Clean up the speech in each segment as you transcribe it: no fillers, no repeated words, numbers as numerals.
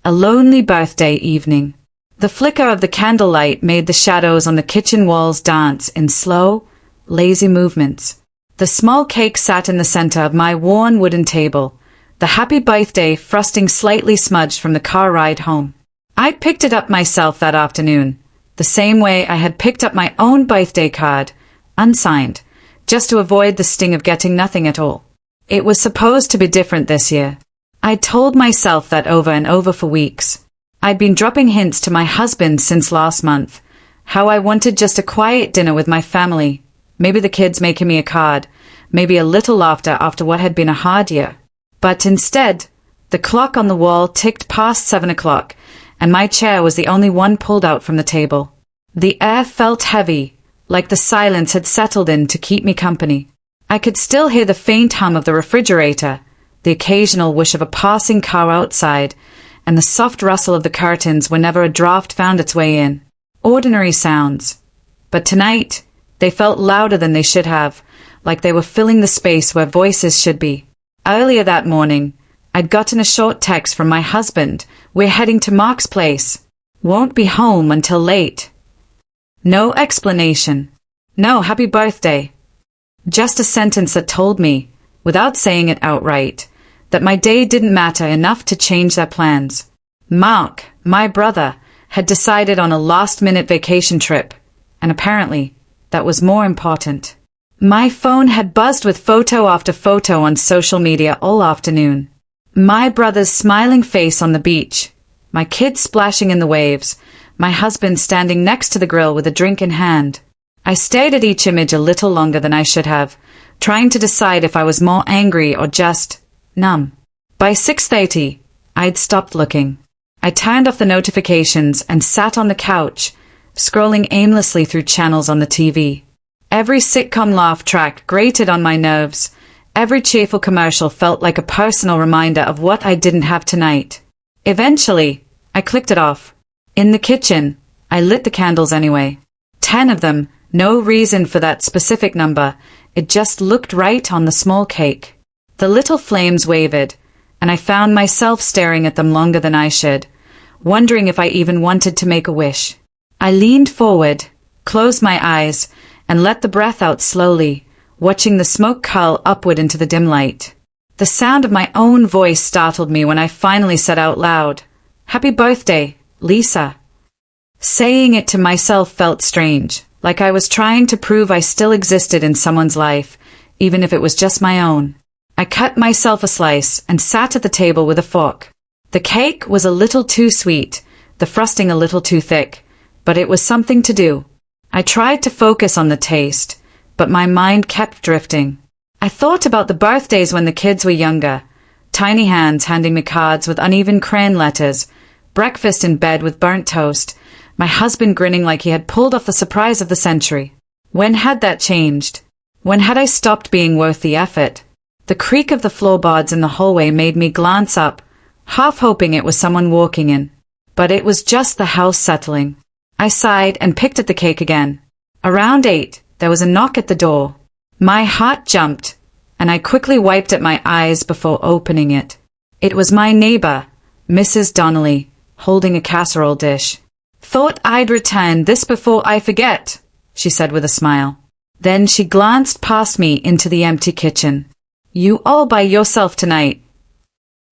A lonely birthday evening. The flicker of the candlelight made the shadows on the kitchen walls dance in slow, lazy movements. The small cake sat in the center of my worn wooden table, the happy birthday frosting slightly smudged from the car ride home. I picked it up myself that afternoon, the same way I had picked up my own birthday card, unsigned, just to avoid the sting of getting nothing at all. It was supposed to be different this year. I'd told myself that over and over for weeks. I'd been dropping hints to my husband since last month, how I wanted just a quiet dinner with my family, maybe the kids making me a card, maybe a little laughter after what had been a hard year. But instead, the clock on the wall ticked past 7 o'clock, and my chair was the only one pulled out from the table. The air felt heavy, like the silence had settled in to keep me company. I could still hear the faint hum of the refrigerator, the occasional whoosh of a passing car outside, and the soft rustle of the curtains whenever a draft found its way in. Ordinary sounds. But tonight, they felt louder than they should have, like they were filling the space where voices should be. Earlier that morning, I'd gotten a short text from my husband. We're heading to Mark's place. Won't be home until late. No explanation. No happy birthday. Just a sentence that told me, without saying it outright, that my day didn't matter enough to change their plans. Mark, my brother, had decided on a last-minute vacation trip, and apparently, that was more important. My phone had buzzed with photo after photo on social media all afternoon. My brother's smiling face on the beach, my kids splashing in the waves, my husband standing next to the grill with a drink in hand. I stared at each image a little longer than I should have, trying to decide if I was more angry or just numb. By 6:30, I'd stopped looking. I turned off the notifications and sat on the couch, scrolling aimlessly through channels on the TV. Every sitcom laugh track grated on my nerves. Every cheerful commercial felt like a personal reminder of what I didn't have tonight. Eventually, I clicked it off. In the kitchen, I lit the candles anyway. 10 of them, no reason for that specific number. It just looked right on the small cake. The little flames wavered, and I found myself staring at them longer than I should, wondering if I even wanted to make a wish. I leaned forward, closed my eyes, and let the breath out slowly, watching the smoke curl upward into the dim light. The sound of my own voice startled me when I finally said out loud, "Happy birthday, Lisa." Saying it to myself felt strange, like I was trying to prove I still existed in someone's life, even if it was just my own. I cut myself a slice and sat at the table with a fork. The cake was a little too sweet, the frosting a little too thick, but it was something to do. I tried to focus on the taste, but my mind kept drifting. I thought about the birthdays when the kids were younger, tiny hands handing me cards with uneven crayon letters, breakfast in bed with burnt toast, my husband grinning like he had pulled off the surprise of the century. When had that changed? When had I stopped being worth the effort? The creak of the floorboards in the hallway made me glance up, half hoping it was someone walking in. But it was just the house settling. I sighed and picked at the cake again. Around 8, there was a knock at the door. My heart jumped, and I quickly wiped at my eyes before opening it. It was my neighbor, Mrs. Donnelly, holding a casserole dish. "Thought I'd return this before I forget," she said with a smile. Then she glanced past me into the empty kitchen. "You all by yourself tonight?"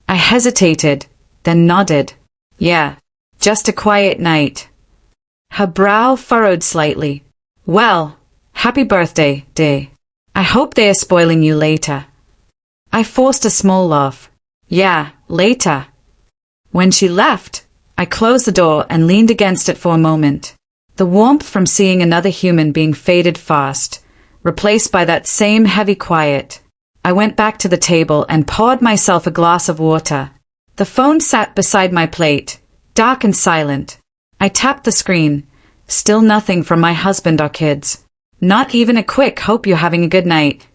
I hesitated, then nodded. "Yeah, just a quiet night." Her brow furrowed slightly. "Well, happy birthday, dear. I hope they are spoiling you later." I forced a small laugh. "Yeah, later." When she left, I closed the door and leaned against it for a moment. The warmth from seeing another human being faded fast, replaced by that same heavy quiet. I went back to the table and poured myself a glass of water. The phone sat beside my plate, dark and silent. I tapped the screen. Still nothing from my husband or kids. Not even a quick "hope you're having a good night."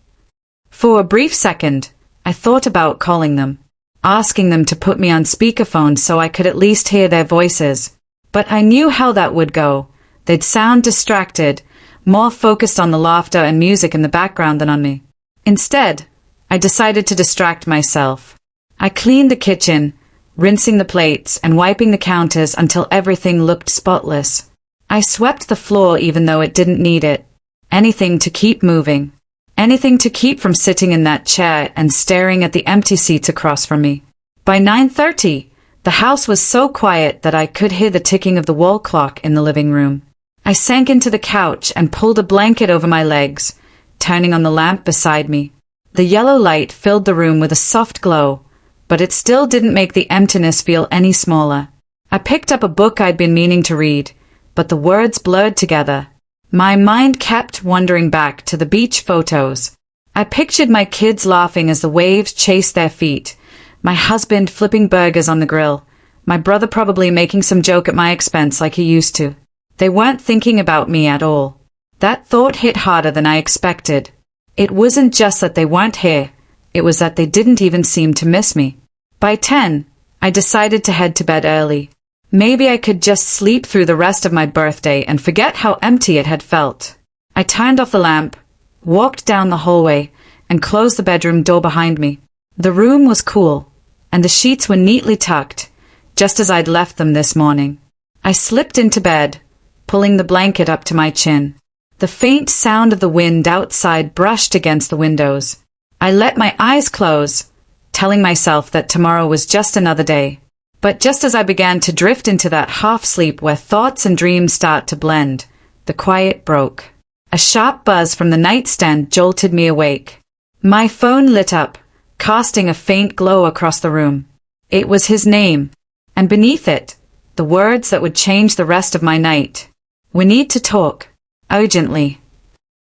For a brief second, I thought about calling them, asking them to put me on speakerphone so I could at least hear their voices. But I knew how that would go. They'd sound distracted, more focused on the laughter and music in the background than on me. Instead, I decided to distract myself. I cleaned the kitchen, rinsing the plates and wiping the counters until everything looked spotless. I swept the floor even though it didn't need it. Anything to keep moving. Anything to keep from sitting in that chair and staring at the empty seats across from me. By 9:30, the house was so quiet that I could hear the ticking of the wall clock in the living room. I sank into the couch and pulled a blanket over my legs, turning on the lamp beside me. The yellow light filled the room with a soft glow, but it still didn't make the emptiness feel any smaller. I picked up a book I'd been meaning to read, but the words blurred together. My mind kept wandering back to the beach photos. I pictured my kids laughing as the waves chased their feet, my husband flipping burgers on the grill, my brother probably making some joke at my expense like he used to. They weren't thinking about me at all. That thought hit harder than I expected. It wasn't just that they weren't here, it was that they didn't even seem to miss me. By 10, I decided to head to bed early. Maybe I could just sleep through the rest of my birthday and forget how empty it had felt. I turned off the lamp, walked down the hallway, and closed the bedroom door behind me. The room was cool, and the sheets were neatly tucked, just as I'd left them this morning. I slipped into bed, pulling the blanket up to my chin. The faint sound of the wind outside brushed against the windows. I let my eyes close, telling myself that tomorrow was just another day. But just as I began to drift into that half-sleep where thoughts and dreams start to blend, the quiet broke. A sharp buzz from the nightstand jolted me awake. My phone lit up, casting a faint glow across the room. It was his name, and beneath it, the words that would change the rest of my night. We need to talk. Urgently.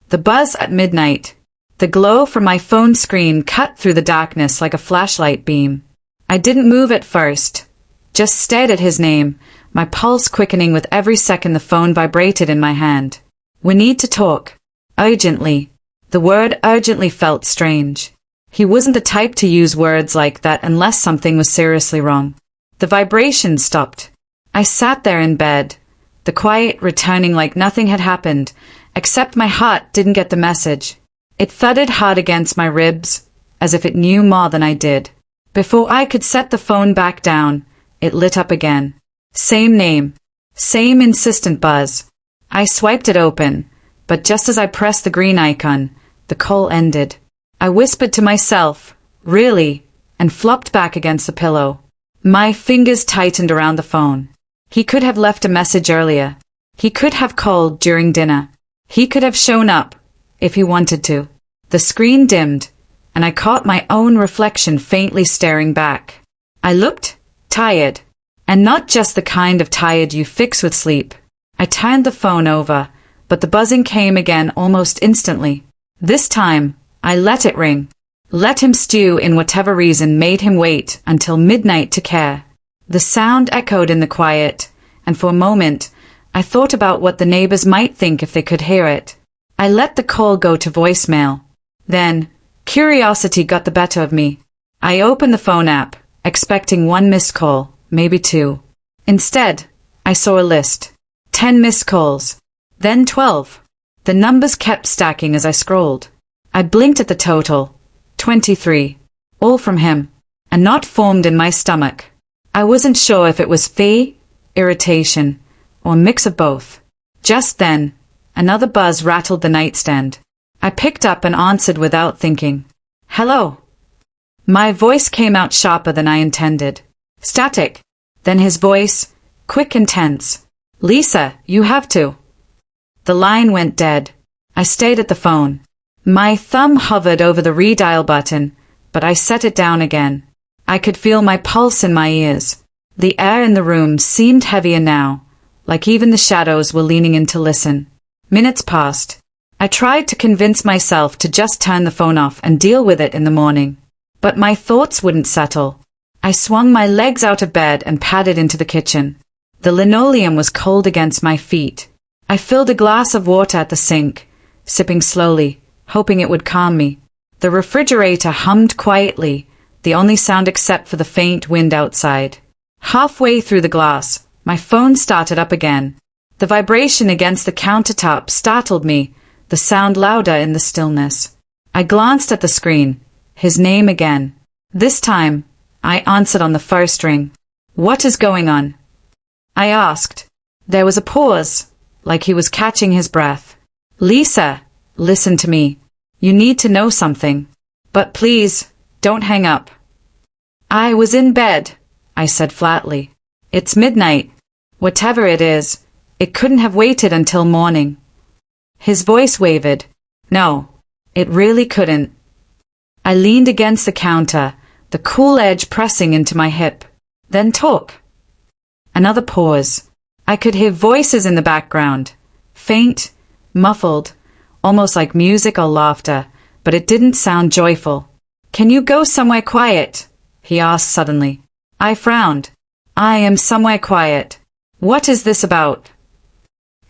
The buzz at midnight. The glow from my phone screen cut through the darkness like a flashlight beam. I didn't move at first. Just stared at his name, my pulse quickening with every second the phone vibrated in my hand. We need to talk. Urgently. The word urgently felt strange. He wasn't the type to use words like that unless something was seriously wrong. The vibration stopped. I sat there in bed, the quiet returning like nothing had happened, except my heart didn't get the message. It thudded hard against my ribs, as if it knew more than I did. Before I could set the phone back down, it lit up again. Same name. Same insistent buzz. I swiped it open, but just as I pressed the green icon, the call ended. I whispered to myself, "Really?" and flopped back against the pillow. My fingers tightened around the phone. He could have left a message earlier. He could have called during dinner. He could have shown up, if he wanted to. The screen dimmed, and I caught my own reflection faintly staring back. I looked tired, and not just the kind of tired you fix with sleep. I turned the phone over, but the buzzing came again almost instantly. This time, I let it ring. Let him stew in whatever reason made him wait until midnight to care. The sound echoed in the quiet, and for a moment, I thought about what the neighbors might think if they could hear it. I let the call go to voicemail. Then, curiosity got the better of me. I opened the phone app, expecting one missed call, maybe two. Instead, I saw a list. 10 missed calls. Then 12. The numbers kept stacking as I scrolled. I blinked at the total. 23. All from him. A knot formed in my stomach. I wasn't sure if it was fear, irritation, or a mix of both. Just then, another buzz rattled the nightstand. I picked up and answered without thinking. "Hello." My voice came out sharper than I intended. Static. Then his voice, quick and tense. "Lisa, you have to." The line went dead. I stayed at the phone. My thumb hovered over the redial button, but I set it down again. I could feel my pulse in my ears. The air in the room seemed heavier now, like even the shadows were leaning in to listen. Minutes passed. I tried to convince myself to just turn the phone off and deal with it in the morning. But my thoughts wouldn't settle. I swung my legs out of bed and padded into the kitchen. The linoleum was cold against my feet. I filled a glass of water at the sink, sipping slowly, hoping it would calm me. The refrigerator hummed quietly, the only sound except for the faint wind outside. Halfway through the glass, my phone started up again. The vibration against the countertop startled me, the sound louder in the stillness. I glanced at the screen. His name again. This time, I answered on the first ring. What is going on? I asked. There was a pause, like he was catching his breath. Lisa, listen to me. You need to know something. But please, don't hang up. I was in bed, I said flatly. It's midnight. Whatever it is, it couldn't have waited until morning. His voice wavered. No, it really couldn't. I leaned against the counter, the cool edge pressing into my hip. Then talk. Another pause. I could hear voices in the background. Faint, muffled, almost like music or laughter, but it didn't sound joyful. Can you go somewhere quiet? He asked suddenly. I frowned. I am somewhere quiet. What is this about?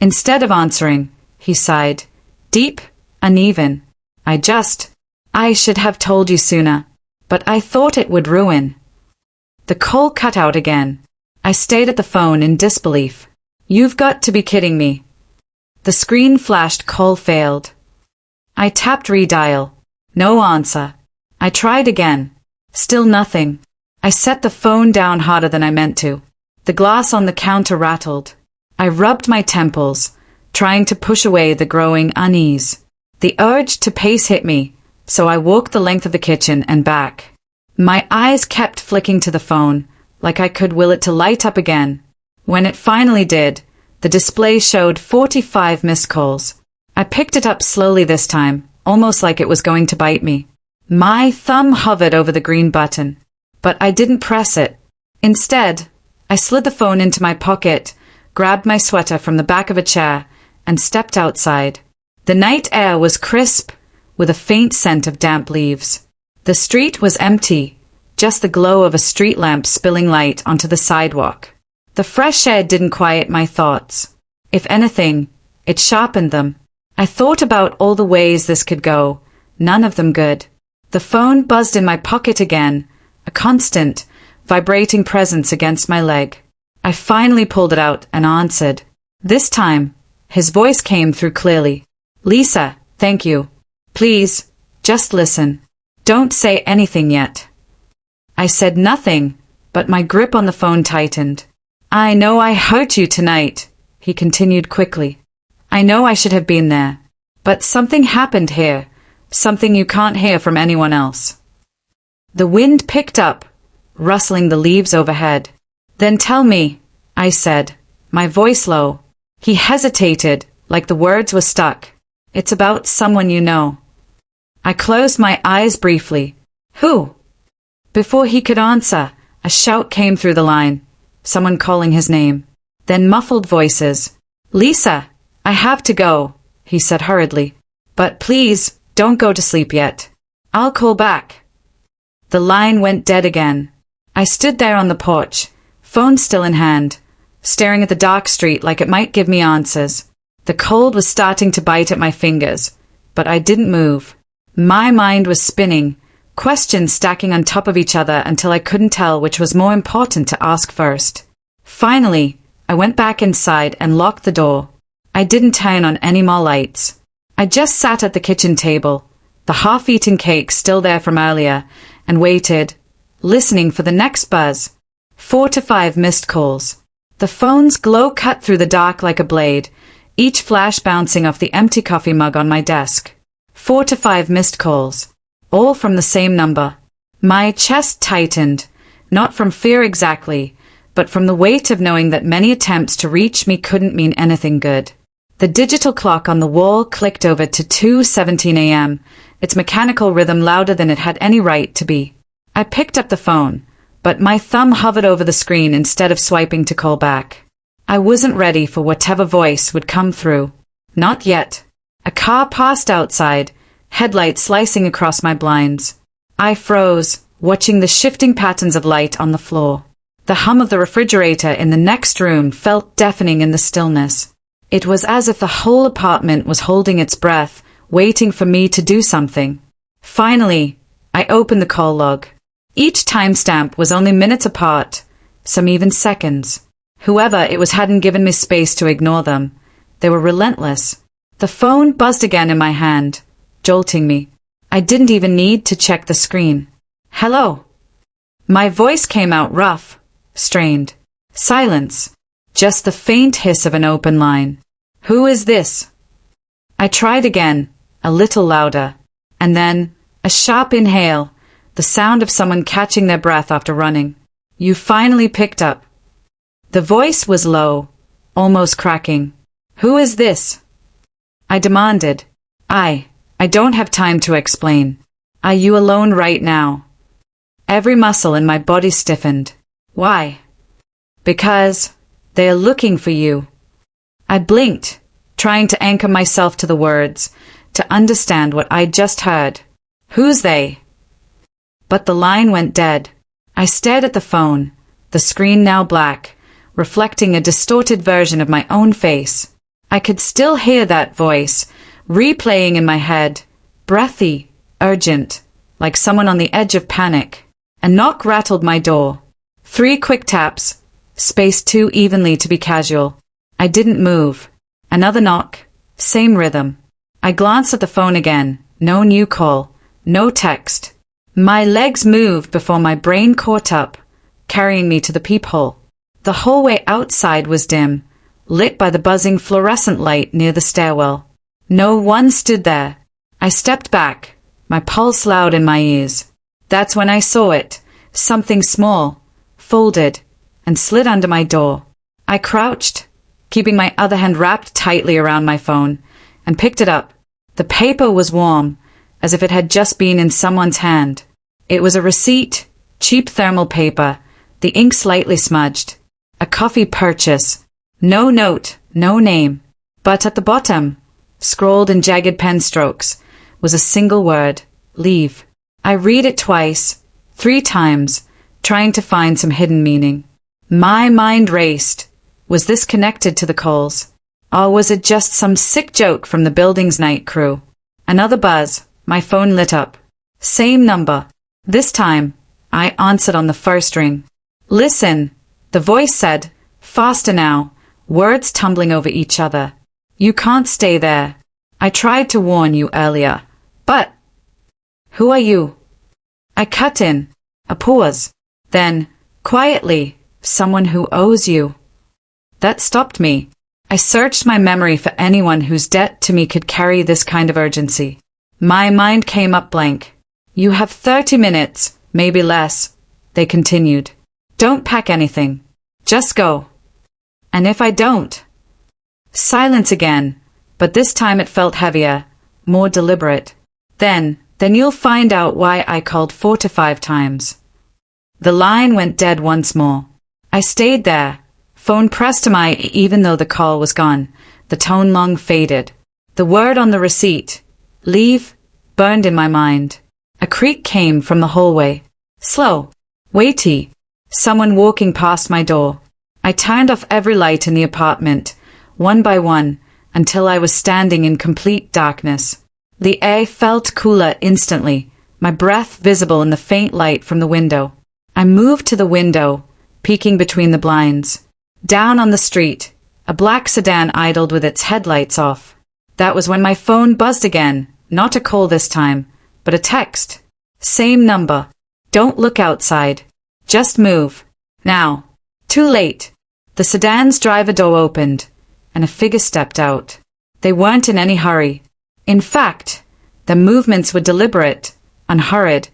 Instead of answering, he sighed. Deep, uneven. I should have told you sooner, but I thought it would ruin. The call cut out again. I stayed at the phone in disbelief. You've got to be kidding me. The screen flashed call failed. I tapped redial. No answer. I tried again. Still nothing. I set the phone down harder than I meant to. The glass on the counter rattled. I rubbed my temples, trying to push away the growing unease. The urge to pace hit me, so I walked the length of the kitchen and back. My eyes kept flicking to the phone, like I could will it to light up again. When it finally did, the display showed 45 missed calls. I picked it up slowly this time, almost like it was going to bite me. My thumb hovered over the green button, but I didn't press it. Instead, I slid the phone into my pocket, grabbed my sweater from the back of a chair, and stepped outside. The night air was crisp, with a faint scent of damp leaves. The street was empty, just the glow of a street lamp spilling light onto the sidewalk. The fresh air didn't quiet my thoughts. If anything, it sharpened them. I thought about all the ways this could go, none of them good. The phone buzzed in my pocket again, a constant, vibrating presence against my leg. I finally pulled it out and answered. This time, his voice came through clearly. Lisa, thank you. Please, just listen. Don't say anything yet. I said nothing, but my grip on the phone tightened. I know I hurt you tonight, he continued quickly. I know I should have been there. But something happened here, something you can't hear from anyone else. The wind picked up, rustling the leaves overhead. Then tell me, I said, my voice low. He hesitated, like the words were stuck. It's about someone you know. I closed my eyes briefly. Who? Before he could answer, a shout came through the line. Someone calling his name. Then muffled voices. Lisa, I have to go, he said hurriedly. But please, don't go to sleep yet. I'll call back. The line went dead again. I stood there on the porch, phone still in hand, staring at the dark street like it might give me answers. The cold was starting to bite at my fingers, but I didn't move. My mind was spinning, questions stacking on top of each other until I couldn't tell which was more important to ask first. Finally, I went back inside and locked the door. I didn't turn on any more lights. I just sat at the kitchen table, the half-eaten cake still there from earlier, and waited, listening for the next buzz. 4 to 5 missed calls. The phone's glow cut through the dark like a blade, each flash bouncing off the empty coffee mug on my desk. 4 to 5 missed calls, all from the same number. My chest tightened, not from fear exactly, but from the weight of knowing that many attempts to reach me couldn't mean anything good. The digital clock on the wall clicked over to 2:17 a.m., its mechanical rhythm louder than it had any right to be. I picked up the phone, but my thumb hovered over the screen instead of swiping to call back. I wasn't ready for whatever voice would come through. Not yet. A car passed outside, headlights slicing across my blinds. I froze, watching the shifting patterns of light on the floor. The hum of the refrigerator in the next room felt deafening in the stillness. It was as if the whole apartment was holding its breath, waiting for me to do something. Finally, I opened the call log. Each timestamp was only minutes apart, some even seconds. Whoever it was hadn't given me space to ignore them. They were relentless. The phone buzzed again in my hand, jolting me. I didn't even need to check the screen. Hello. My voice came out rough, strained. Silence. Just the faint hiss of an open line. Who is this? I tried again, a little louder. And then, a sharp inhale, the sound of someone catching their breath after running. You finally picked up. The voice was low, almost cracking. Who is this? I demanded. I don't have time to explain. Are you alone right now? Every muscle in my body stiffened. Why? Because they are looking for you. I blinked, trying to anchor myself to the words, to understand what I'd just heard. Who's they? But the line went dead. I stared at the phone, the screen now black, reflecting a distorted version of my own face. I could still hear that voice, replaying in my head, breathy, urgent, like someone on the edge of panic. A knock rattled my door. 3 quick taps, spaced too evenly to be casual. I didn't move. Another knock, same rhythm. I glanced at the phone again. No new call, no text. My legs moved before my brain caught up, carrying me to the peephole. The hallway outside was dim, lit by the buzzing fluorescent light near the stairwell. No one stood there. I stepped back, my pulse loud in my ears. That's when I saw it, something small, folded, and slid under my door. I crouched, keeping my other hand wrapped tightly around my phone, and picked it up. The paper was warm, as if it had just been in someone's hand. It was a receipt, cheap thermal paper, the ink slightly smudged. A coffee purchase. No note, no name. But at the bottom, scrawled in jagged pen strokes, was a single word, leave. I read it twice, 3 times, trying to find some hidden meaning. My mind raced. Was this connected to the calls? Or was it just some sick joke from the building's night crew? Another buzz, my phone lit up. Same number. This time, I answered on the first ring. Listen, the voice said, faster now, words tumbling over each other. You can't stay there. I tried to warn you earlier, but... Who are you? I cut in. A pause. Then, quietly, someone who owes you. That stopped me. I searched my memory for anyone whose debt to me could carry this kind of urgency. My mind came up blank. You have 30 minutes, maybe less, they continued. Don't pack anything. Just go. And if I don't? Silence again, but this time it felt heavier, more deliberate. Then you'll find out why I called 4 to 5 times. The line went dead once more. I stayed there, phone pressed to my ear even though the call was gone. The tone long faded. The word on the receipt, leave, burned in my mind. A creak came from the hallway. Slow, weighty, someone walking past my door. I turned off every light in the apartment, one by one, until I was standing in complete darkness. The air felt cooler instantly, my breath visible in the faint light from the window. I moved to the window, peeking between the blinds. Down on the street, a black sedan idled with its headlights off. That was when my phone buzzed again, not a call this time, but a text. Same number. Don't look outside. Just move. Now. Too late. The sedan's driver door opened, and a figure stepped out. They weren't in any hurry. In fact, their movements were deliberate, unhurried,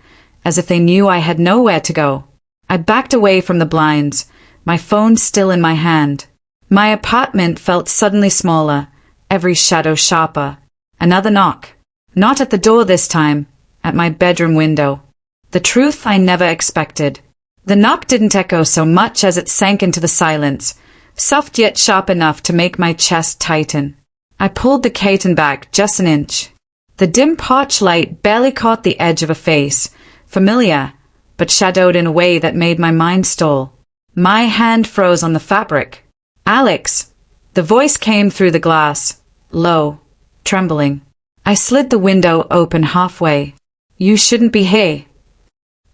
as if they knew I had nowhere to go. I backed away from the blinds, my phone still in my hand. My apartment felt suddenly smaller, every shadow sharper. Another knock. Not at the door this time, at my bedroom window. The truth I never expected. The knock didn't echo so much as it sank into the silence, soft yet sharp enough to make my chest tighten. I pulled the curtain back just an inch. The dim porch light barely caught the edge of a face, familiar, but shadowed in a way that made my mind stall. My hand froze on the fabric. Alex! The voice came through the glass, low, trembling. I slid the window open halfway. You shouldn't be here.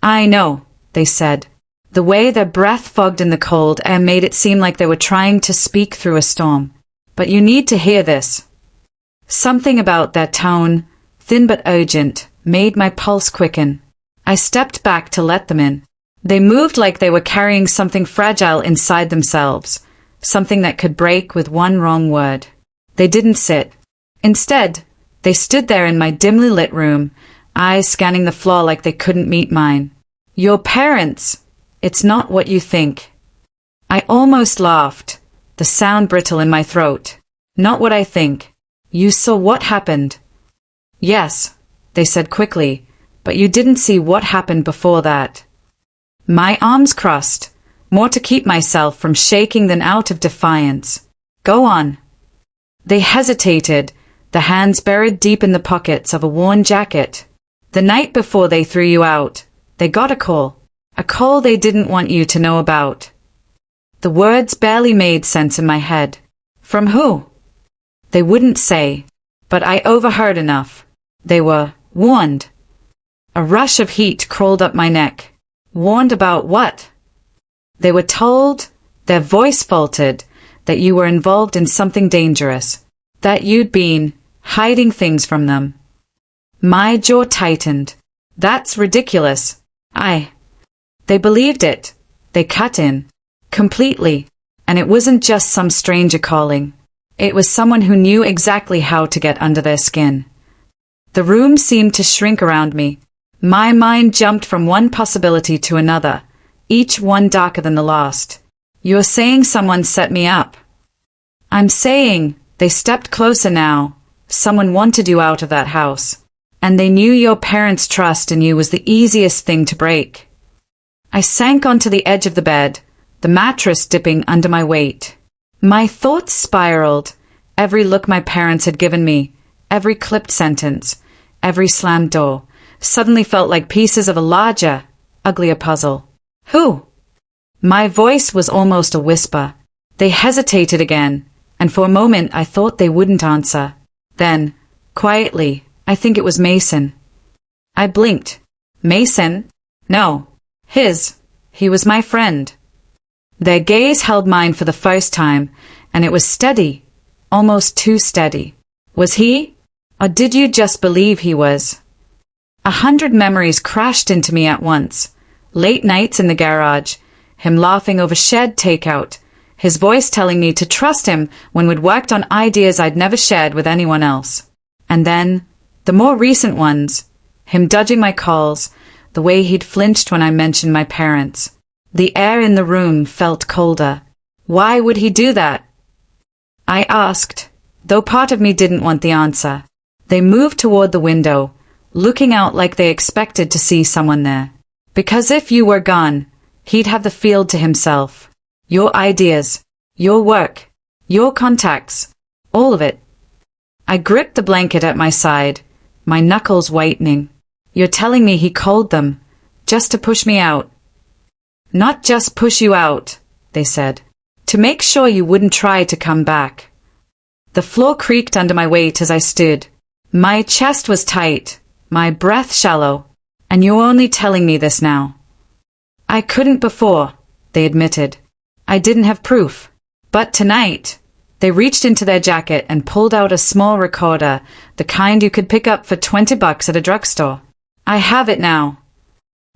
I know, they said. The way their breath fogged in the cold air made it seem like they were trying to speak through a storm. But you need to hear this. Something about their tone, thin but urgent, made my pulse quicken. I stepped back to let them in. They moved like they were carrying something fragile inside themselves, something that could break with one wrong word. They didn't sit. Instead, they stood there in my dimly lit room, eyes scanning the floor like they couldn't meet mine. Your parents! It's not what you think. I almost laughed, the sound brittle in my throat. Not what I think. You saw what happened. Yes, they said quickly, but you didn't see what happened before that. My arms crossed, more to keep myself from shaking than out of defiance. Go on. They hesitated, the hands buried deep in the pockets of a worn jacket. The night before they threw you out, they got a call they didn't want you to know about. The words barely made sense in my head. From who? They wouldn't say, but I overheard enough. They were warned. A rush of heat crawled up my neck. Warned about what? They were told, their voice faltered, that you were involved in something dangerous, that you'd been hiding things from them. My jaw tightened. That's ridiculous. They believed it. They cut in. Completely. And it wasn't just some stranger calling. It was someone who knew exactly how to get under their skin. The room seemed to shrink around me. My mind jumped from one possibility to another, each one darker than the last. You're saying someone set me up. I'm saying they stepped closer now. Someone wanted you out of that house. And they knew your parents' trust in you was the easiest thing to break. I sank onto the edge of the bed, the mattress dipping under my weight. My thoughts spiraled. Every look my parents had given me, every clipped sentence, every slammed door, suddenly felt like pieces of a larger, uglier puzzle. Who? My voice was almost a whisper. They hesitated again, and for a moment I thought they wouldn't answer. Then, quietly, I think it was Mason. I blinked. Mason? No. He was my friend. Their gaze held mine for the first time, and it was steady, almost too steady. Was he? Or did you just believe he was? 100 memories crashed into me at once. Late nights in the garage, him laughing over shared takeout, his voice telling me to trust him when we'd worked on ideas I'd never shared with anyone else. And then, the more recent ones, him dodging my calls, the way he'd flinched when I mentioned my parents. The air in the room felt colder. Why would he do that? I asked, though part of me didn't want the answer. They moved toward the window, looking out like they expected to see someone there. Because if you were gone, he'd have the field to himself. Your ideas, your work, your contacts, all of it. I gripped the blanket at my side, my knuckles whitening. You're telling me he called them, just to push me out. Not just push you out, they said. To make sure you wouldn't try to come back. The floor creaked under my weight as I stood. My chest was tight, my breath shallow, and you're only telling me this now. I couldn't before, they admitted. I didn't have proof. But tonight, they reached into their jacket and pulled out a small recorder, the kind you could pick up for $20 at a drugstore. I have it now.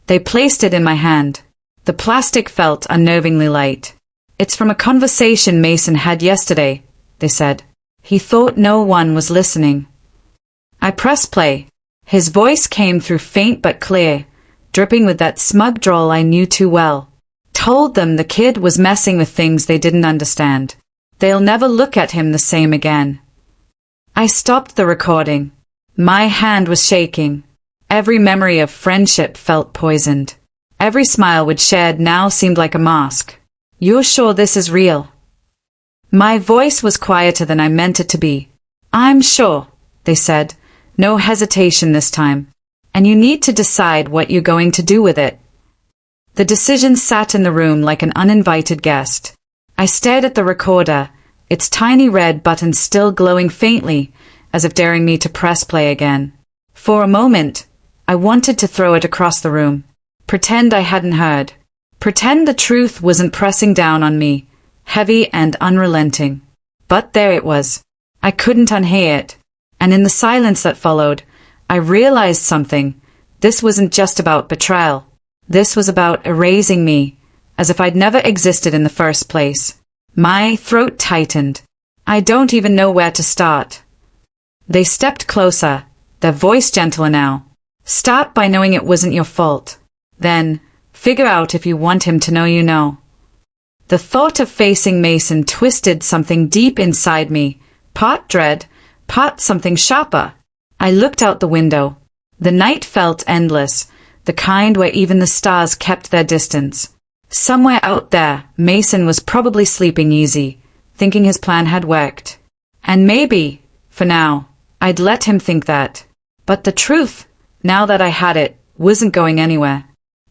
They placed it in my hand. The plastic felt unnervingly light. It's from a conversation Mason had yesterday, they said. He thought no one was listening. I pressed play. His voice came through faint but clear, dripping with that smug drawl I knew too well. Told them the kid was messing with things they didn't understand. They'll never look at him the same again. I stopped the recording. My hand was shaking. Every memory of friendship felt poisoned. Every smile we'd shared now seemed like a mask. You're sure this is real? My voice was quieter than I meant it to be. I'm sure, they said. No hesitation this time. And you need to decide what you're going to do with it. The decision sat in the room like an uninvited guest. I stared at the recorder, its tiny red button still glowing faintly, as if daring me to press play again. For a moment, I wanted to throw it across the room. Pretend I hadn't heard. Pretend the truth wasn't pressing down on me, heavy and unrelenting. But there it was. I couldn't unhear it. And in the silence that followed, I realized something. This wasn't just about betrayal. This was about erasing me, as if I'd never existed in the first place. My throat tightened. I don't even know where to start. They stepped closer, their voice gentler now. Start by knowing it wasn't your fault. Then, figure out if you want him to know you know. The thought of facing Mason twisted something deep inside me, part dread, part something sharper. I looked out the window. The night felt endless, the kind where even the stars kept their distance. Somewhere out there, Mason was probably sleeping easy, thinking his plan had worked. And maybe, for now, I'd let him think that. But the truth, now that I had it, wasn't going anywhere.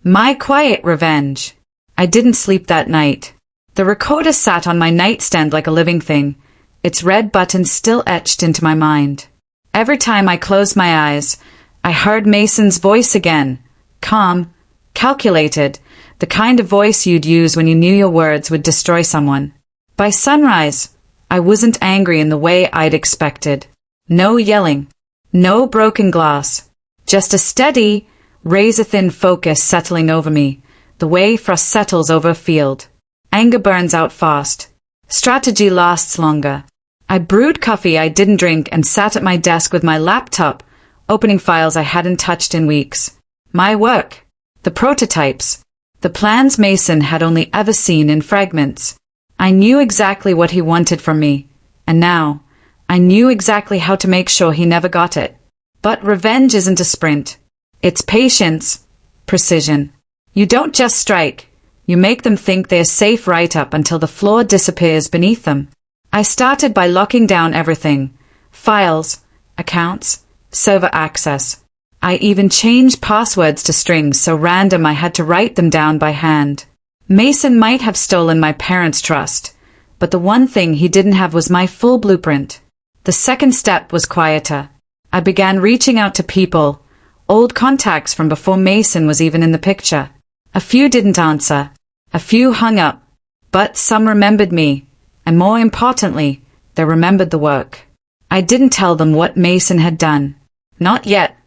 My quiet revenge. I didn't sleep that night. The recorder sat on my nightstand like a living thing, its red button still etched into my mind. Every time I closed my eyes, I heard Mason's voice again. Calm, calculated, the kind of voice you'd use when you knew your words would destroy someone. By sunrise, I wasn't angry in the way I'd expected. No yelling. No broken glass. Just a steady, razor-thin focus settling over me, the way frost settles over a field. Anger burns out fast. Strategy lasts longer. I brewed coffee I didn't drink and sat at my desk with my laptop, opening files I hadn't touched in weeks. My work. The prototypes. The plans Mason had only ever seen in fragments. I knew exactly what he wanted from me, and now, I knew exactly how to make sure he never got it. But revenge isn't a sprint. It's patience, precision. You don't just strike. You make them think they're safe right up until the floor disappears beneath them. I started by locking down everything. Files, accounts, server access. I even changed passwords to strings so random I had to write them down by hand. Mason might have stolen my parents' trust, but the one thing he didn't have was my full blueprint. The second step was quieter. I began reaching out to people, old contacts from before Mason was even in the picture. A few didn't answer. A few hung up. But some remembered me, and more importantly, they remembered the work. I didn't tell them what Mason had done. Not yet.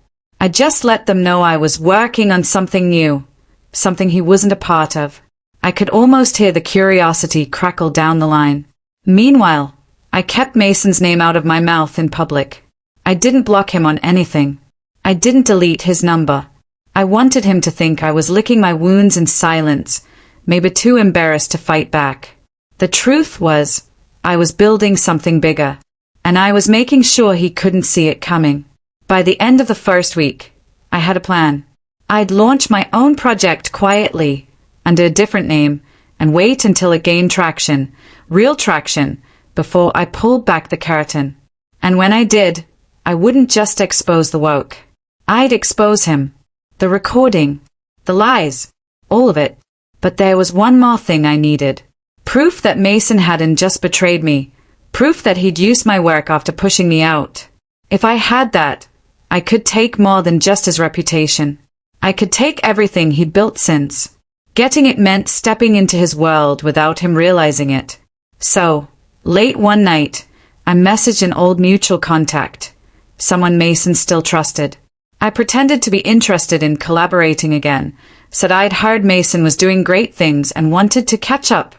I just let them know I was working on something new, something he wasn't a part of. I could almost hear the curiosity crackle down the line. Meanwhile, I kept Mason's name out of my mouth in public. I didn't block him on anything. I didn't delete his number. I wanted him to think I was licking my wounds in silence, maybe too embarrassed to fight back. The truth was, I was building something bigger, and I was making sure he couldn't see it coming. By the end of the first week, I had a plan. I'd launch my own project quietly, under a different name, and wait until it gained traction, real traction, before I pulled back the curtain. And when I did, I wouldn't just expose the woke. I'd expose him. The recording. The lies. All of it. But there was one more thing I needed. Proof that Mason hadn't just betrayed me. Proof that he'd used my work after pushing me out. If I had that, I could take more than just his reputation. I could take everything he'd built since. Getting it meant stepping into his world without him realizing it. So, late one night, I messaged an old mutual contact, someone Mason still trusted. I pretended to be interested in collaborating again, said I'd heard Mason was doing great things and wanted to catch up.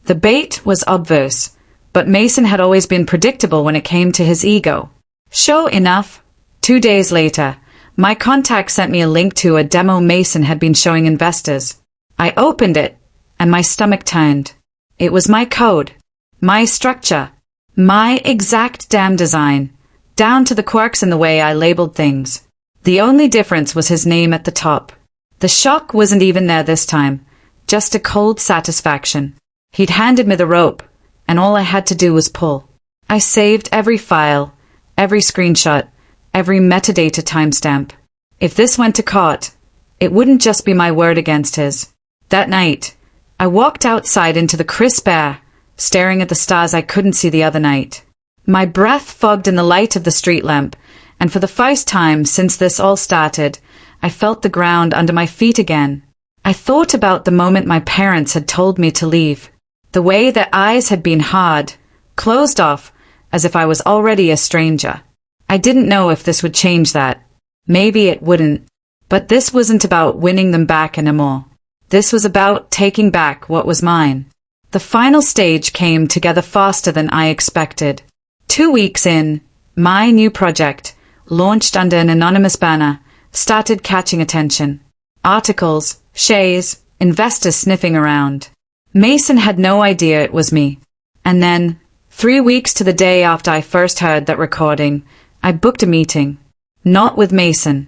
The bait was obvious, but Mason had always been predictable when it came to his ego. Sure enough, 2 days later, my contact sent me a link to a demo Mason had been showing investors. I opened it, and my stomach turned. It was my code, my structure, my exact damn design, down to the quirks in the way I labeled things. The only difference was his name at the top. The shock wasn't even there this time, just a cold satisfaction. He'd handed me the rope, and all I had to do was pull. I saved every file, every screenshot, every metadata timestamp. If this went to court, it wouldn't just be my word against his. That night, I walked outside into the crisp air, staring at the stars I couldn't see the other night. My breath fogged in the light of the street lamp, and for the first time since this all started, I felt the ground under my feet again. I thought about the moment my parents had told me to leave. The way their eyes had been hard, closed off, as if I was already a stranger. I didn't know if this would change that. Maybe it wouldn't. But this wasn't about winning them back anymore. This was about taking back what was mine. The final stage came together faster than I expected. 2 weeks in, my new project, launched under an anonymous banner, started catching attention. Articles, shares, investors sniffing around. Mason had no idea it was me. And then, 3 weeks to the day after I first heard that recording, I booked a meeting. Not with Mason.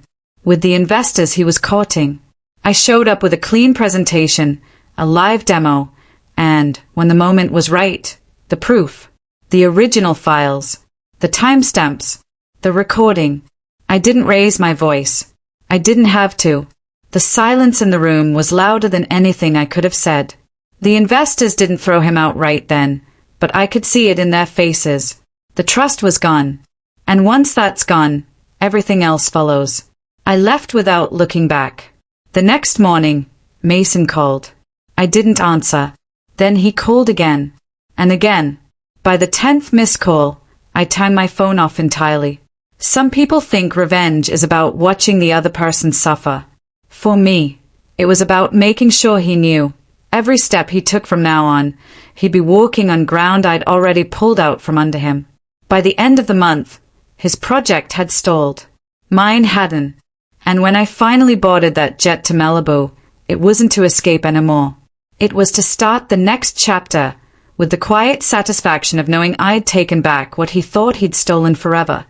With the investors he was courting. I showed up with a clean presentation, a live demo, and, when the moment was right, the proof. The original files. The timestamps. The recording. I didn't raise my voice. I didn't have to. The silence in the room was louder than anything I could have said. The investors didn't throw him out right then, but I could see it in their faces. The trust was gone. And once that's gone, everything else follows. I left without looking back. The next morning, Mason called. I didn't answer. Then he called again. And again. By the 10th missed call, I turned my phone off entirely. Some people think revenge is about watching the other person suffer. For me, it was about making sure he knew, every step he took from now on, he'd be walking on ground I'd already pulled out from under him. By the end of the month, his project had stalled. Mine hadn't. And when I finally boarded that jet to Malibu, it wasn't to escape anymore. It was to start the next chapter, with the quiet satisfaction of knowing I'd taken back what he thought he'd stolen forever.